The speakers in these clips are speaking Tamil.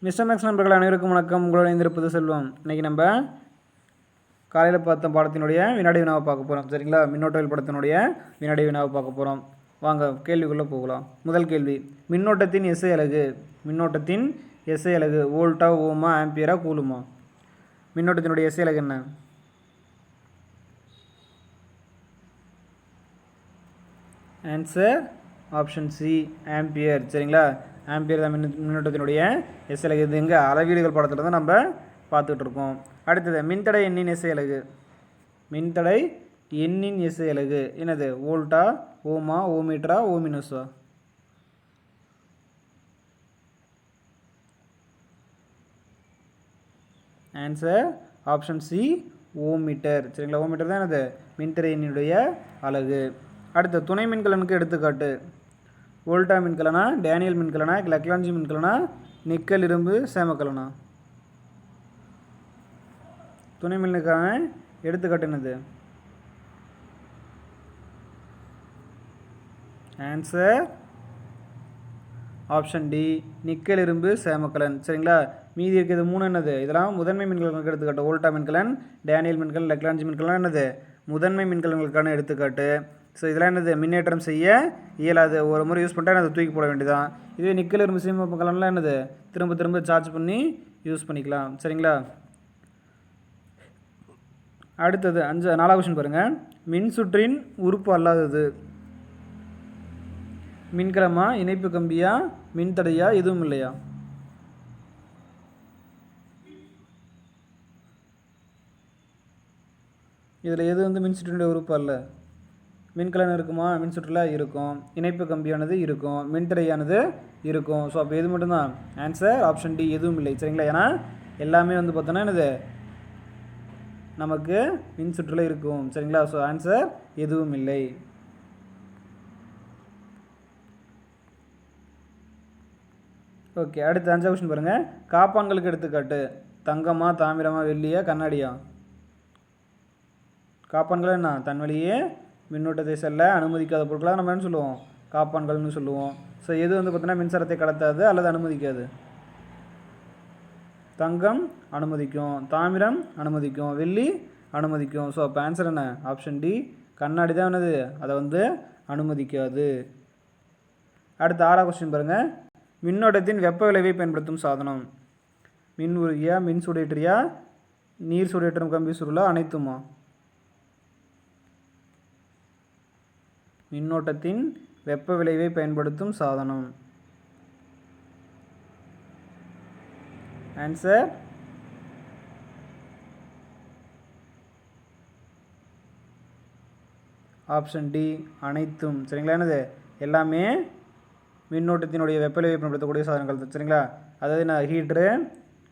மிஸ்டர் மேக்ஸ் நண்பர்கள் அனைவருக்கும் வணக்கம். உங்களோட இணைந்திருப்பது செல்வம். இன்றைக்கி நம்ம காலையில் பார்த்த பாடத்தினுடைய வினாடி வினாவை பார்க்க போகிறோம். சரிங்களா? மின்னோட்டவியல் படத்தினுடைய வினாடி வினாவை பார்க்க போகிறோம். வாங்க கேள்விக்குள்ளே போகலாம். முதல் கேள்வி, மின்னோட்டத்தின் எஸ்ஐ அலகு. மின்னோட்டத்தின் எஸ்ஐ அலகு வோல்ட்டா, ஓமா, ஆம்பியரா, கூலுமா? மின்னோட்டத்தினுடைய எஸ்ஐ அலகு என்ன? Answer option C, ampere. சரிங்களா? ஆம்பியர் தான் மின்னோட்டத்தினுடைய எஸ்ஐ அலகு. இது எங்கே அளவீடுகள் பாடத்தில் தான் நம்ம பார்த்துக்கிட்டு இருக்கோம். அடுத்தது, மின்தடை எண்ணின் எஸ்ஐ அலகு. மின்தடை எண்ணின் எஸ்ஐ அலகு என்னது? வோல்ட்டா, ஓமா, ஓமீட்டரா, ஓமினஸா? Answer option C, ohmmeter. சரிங்களா? ஓமீட்டர் தான் என்னது? மின்தடை எண்ணினுடைய அலகு. அடுத்த, துணை மின்கலனுக்கு எடுத்துக்காட்டு. வோல்ட்டா மின்கலனா, டேனியல் மின்கலனா, லக்ராஞ்சி மின்கலனா, நிக்கல் இரும்பு சேமக்கலனா? துணை மின்கலன எடுத்துக்காட்டு என்னது? ஆன்சர் ஆப்ஷன் டி, நிக்கல் இரும்பு சேமக்கலன். சரிங்களா? மீதி இருக்கிறது மூணு என்னது? இதெல்லாம் முதன்மை மின்கலனுக்கு எடுத்துக்காட்டு. வோல்ட்டா மின்கலன், டேனியல் மின்கலன், லக்ராஞ்சி மின்கலன் என்னது? முதன்மை மின்கலன்களுக்கான எடுத்துக்காட்டு. ஸோ இதெல்லாம் என்னது? மின்னேற்றம் செய்ய இயலாது. ஒரு முறை யூஸ் பண்ணிட்டா அதை தூக்கி போட வேண்டியதான். இதுவே நிக்கல் இரும்பு சேமக்கலன்லாம் என்னது? திரும்ப திரும்ப சார்ஜ் பண்ணி யூஸ் பண்ணிக்கலாம். சரிங்களா? அடுத்தது 4வது கொஸ்டின் பாருங்கள். மின்சுற்றின் உறுப்பு அல்லாதது. மின்கலமா, இணைப்பு கம்பியா, மின்தடையா, எதுவும் இல்லையா? இதில் எது வந்து மின்சுற்றினுடைய உறுப்பு அல்ல? மின்கலன் இருக்குமா? மின்சுற்றில் இருக்கும். இணைப்பு கம்பியானது இருக்கும். மின்தடையானது இருக்கும். ஸோ அப்போ எது மட்டும்தான்? ஆன்சர் ஆப்ஷன் டி, எதுவும் இல்லை. சரிங்களா? ஏன்னா எல்லாமே வந்து பார்த்தோன்னா என்னது? நமக்கு மின்சுற்றில் இருக்கும். சரிங்களா? ஸோ ஆன்சர் எதுவும் இல்லை. ஓகே, அடுத்து 5வது கொஸ்டின் பாருங்கள். காப்பான்களுக்கு எடுத்துக்காட்டு. தங்கமா, தாமிரமா, வெள்ளியா, கண்ணாடியா? காப்பான்கள் என்ன? தன்வழியே மின்னோட்டத்தை செல்ல அனுமதிக்காத பொருட்களாக நம்ம என்ன சொல்லுவோம்? காப்பான்கள்னு சொல்லுவோம். ஸோ எது வந்து பார்த்தீங்கன்னா மின்சாரத்தை கடத்தாது அல்லது அனுமதிக்காது? தங்கம் அனுமதிக்கும், தாமிரம் அனுமதிக்கும், வெள்ளி அனுமதிக்கும். ஸோ அப்போ ஆன்சர் என்ன? ஆப்ஷன் டி, கண்ணாடி தான் என்னது? அதை வந்து அனுமதிக்காது. அடுத்து 6வது கொஸ்டின் பாருங்கள். மின்னோட்டத்தின் வெப்ப விளைவை பயன்படுத்தும் சாதனம். மின் உருகியா, மின் சூடேற்றியா, நீர் சூடேற்றும் கம்பி சுருளா, அனைத்துமா? மின்னோட்டத்தின் வெப்ப விளைவை பயன்படுத்தும் சாதனம். ஆன்சர் ஆப்ஷன் டி, அனைத்தும். சரிங்களா? என்னது? எல்லாமே மின்னோட்டத்தினுடைய வெப்ப விளைவை பயன்படுத்தக்கூடிய சாதனங்கள். சரிங்களா? அதாவது நான் ஹீட்ரு,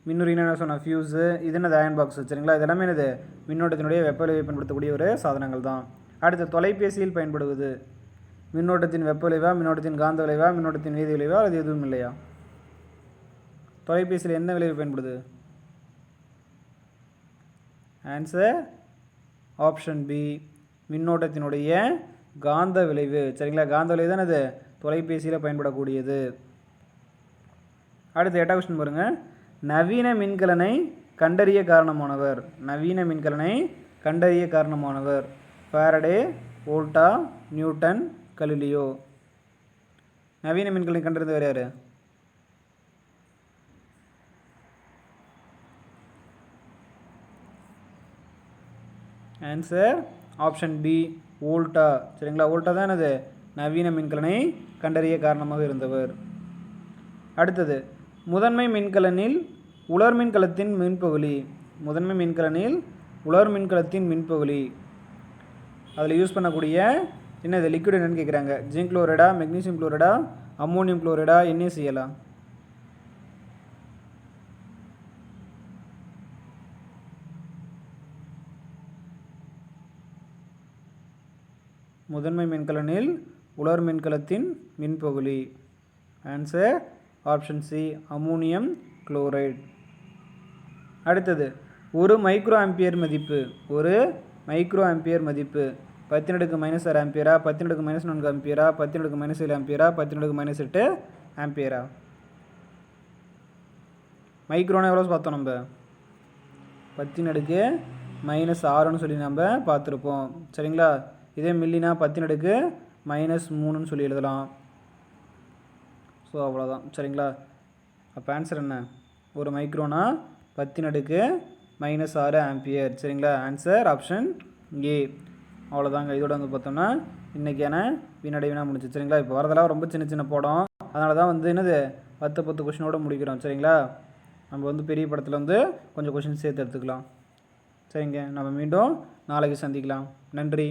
மின்னுரின்னு என்ன சொன்னேன், ஃபியூஸு, இது என்னது? Iron box. சரிங்களா? இதெல்லாமே என்னது? மின்னோட்டத்தினுடைய வெப்ப விளைவை பயன்படுத்தக்கூடிய ஒரு சாதனங்கள் தான். அடுத்து, தொலைபேசியில் பயன்படுவது. மின்னோட்டத்தின் வெப்ப விளைவா, மின்னோட்டத்தின் காந்த விளைவா, மின்னோட்டத்தின் வேதி விளைவா, அது எதுவும் இல்லையா? தொலைபேசியில் என்ன விளைவு பயன்படுது? ஆன்சர் ஆப்ஷன் பி, மின்னோட்டத்தினுடைய காந்த விளைவு. சரிங்களா? காந்த விளைவு தான் அது தொலைபேசியில் பயன்படக்கூடியது. அடுத்து 8வது கொஸ்டின் பாருங்கள். நவீன மின்கலனை கண்டறிய காரணமானவர். நவீன மின்கலனை கண்டறிய காரணமானவர். Faraday, Volta, Newton, Galileo? நவீன மின்கலனை கண்டறிந்து வேறு யார்? Answer option B, Volta. சரிங்களா? வோல்ட்டா தான் என்னது? நவீன மின்கலனை கண்டறிய காரணமாக இருந்தவர். அடுத்தது, முதன்மை மின்கலனில் உலர் மின்கலத்தின் மின்பகுளி. முதன்மை மின்கலனில் உலர் மின்கலத்தின் மின்பகுளி. அதில் யூஸ் பண்ணக்கூடிய என்னது? லிக்விட் என்னன்னு கேட்குறாங்க. ஜிங்க் குளோரைடா, மெக்னீசியம் குளோரைடா, அம்மோனியம் குளோரைடா, NaCl? முதன்மை மின்கலனில் உலர் மின்கலத்தின் மின்பகுளி. Answer option C, ammonium chloride. அடுத்தது, ஒரு மைக்ரோ ஆம்பியர் மதிப்பு. ஒரு மைக்ரோ ஆம்பியர் மதிப்பு 10⁻⁻6 ஆம்பியரா, 10⁻⁻4 ஆம்பியரா, 10⁻⁻7 ஆம்பியரா, 10⁻⁻8 ஆம்பியரா? மைக்ரோனா எவ்வளோ பார்த்தோம் நம்ம 10 -6ன்னு சொல்லி நம்ம பார்த்துருப்போம். சரிங்களா? இதே மில்லினா 10 -3ன்னு சொல்லி எழுதலாம். ஸோ அவ்வளோதான். சரிங்களா? அப்போ ஆன்சர் என்ன? ஒரு மைக்ரோனா 10 - 6 ஆம்பியர். சரிங்களா? Answer option A. அவ்வளோதாங்க. இதோட வந்து பார்த்தோம்னா இன்றைக்கான வினாடி வினா முடிஞ்சு. சரிங்களா? இப்போ வரதெல்லாம் ரொம்ப சின்ன சின்ன படம், அதனால தான் வந்து என்னது 10 கொஷினோட முடிக்கிறோம். சரிங்களா? நம்ம வந்து பெரிய படத்தில் வந்து கொஞ்சம் கொஷின் சேர்த்து எடுத்துக்கலாம். சரிங்க, நம்ம மீண்டும் நாளைக்கு சந்திக்கலாம். நன்றி.